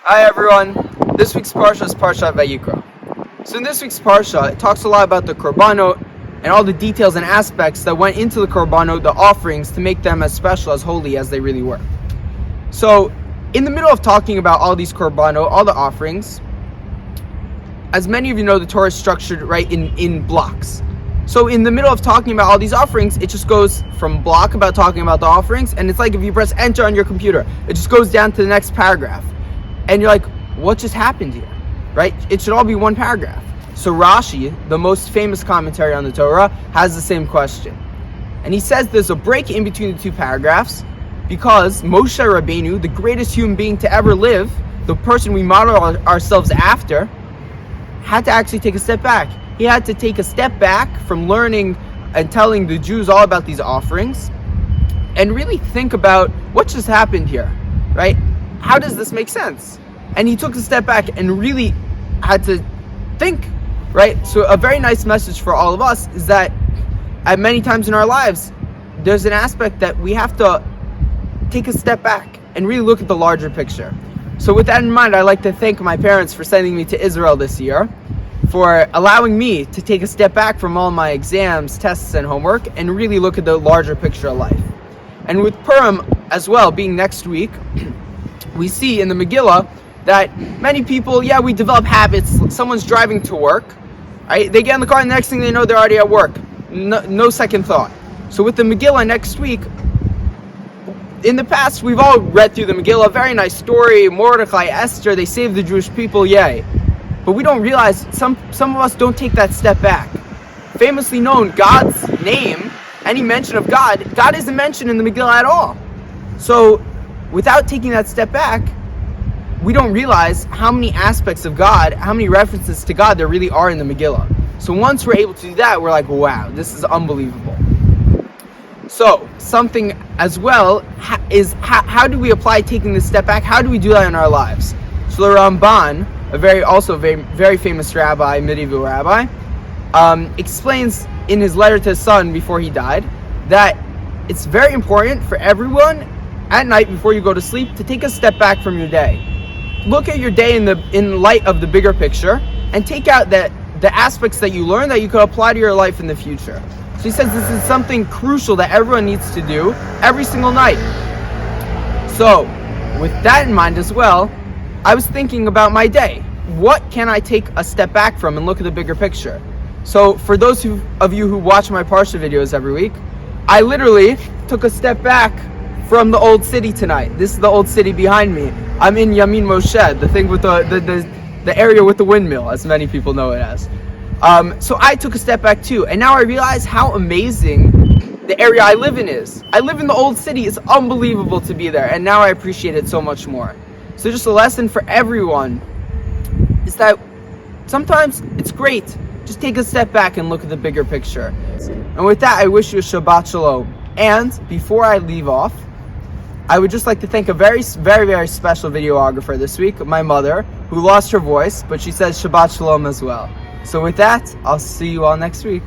Hi everyone, this week's Parsha is Parshat Vayikra. So in this week's Parsha, it talks a lot about the korbanot and all the details and aspects that went into the korbanot, the offerings, to make them as special, as holy as they really were. So in the middle of talking about all these korbanot, all the offerings, as many of you know, the Torah is structured right in blocks. So in the middle of talking about all these offerings, it just goes from block about talking about the offerings, and it's like if you press enter on your computer, it just goes down to the next paragraph. And you're like, what just happened here? Right? It should all be one paragraph. So Rashi, the most famous commentary on the Torah, has the same question. And he says there's a break in between the two paragraphs because Moshe Rabbeinu, the greatest human being to ever live, the person we model ourselves after, had to actually take a step back. He had to take a step back from learning and telling the Jews all about these offerings and really think about what just happened here, right? How does this make sense? And he took a step back and really had to think, right? So a very nice message for all of us is that at many times in our lives, there's an aspect that we have to take a step back and really look at the larger picture. So with that in mind, I'd like to thank my parents for sending me to Israel this year, for allowing me to take a step back from all my exams, tests, and homework and really look at the larger picture of life. And with Purim as well being next week, we see in the Megillah that many people, we develop habits. Someone's driving to work, right? They get in the car and the next thing they know, they're already at work. No second thought. So with the Megillah next week, in the past, we've all read through the Megillah, very nice story, Mordechai, Esther, they saved the Jewish people, yay. But we don't realize, some of us don't take that step back. Famously known, God's name, any mention of God isn't mentioned in the Megillah at all. So without taking that step back, we don't realize how many aspects of God, how many references to God there really are in the Megillah. So once we're able to do that, we're like, wow, this is unbelievable. So something as well is how do we apply taking this step back? How do we do that in our lives? So the Ramban, a very famous rabbi, medieval rabbi, explains in his letter to his son before he died that it's very important for everyone at night before you go to sleep to take a step back from your day. Look at your day in light of the bigger picture and take out the aspects that you learn that you could apply to your life in the future. So he says this is something crucial that everyone needs to do every single night. So with that in mind as well, I was thinking about my day. What can I take a step back from and look at the bigger picture? So for those of you who watch my Parsha videos every week, I literally took a step back from the old city tonight. This is the old city behind me. I'm in Yamin Moshe, the thing with the area with the windmill, as many people know it as. So I took a step back too, and now I realize how amazing the area I live in is. I live in the old city. It's unbelievable to be there, and now I appreciate it so much more. So just a lesson for everyone is that sometimes it's great. Just take a step back and look at the bigger picture. And with that, I wish you a Shabbat Shalom. And before I leave off, I would just like to thank a very, very, very special videographer this week, my mother, who lost her voice, but she says Shabbat Shalom as well. So with that, I'll see you all next week.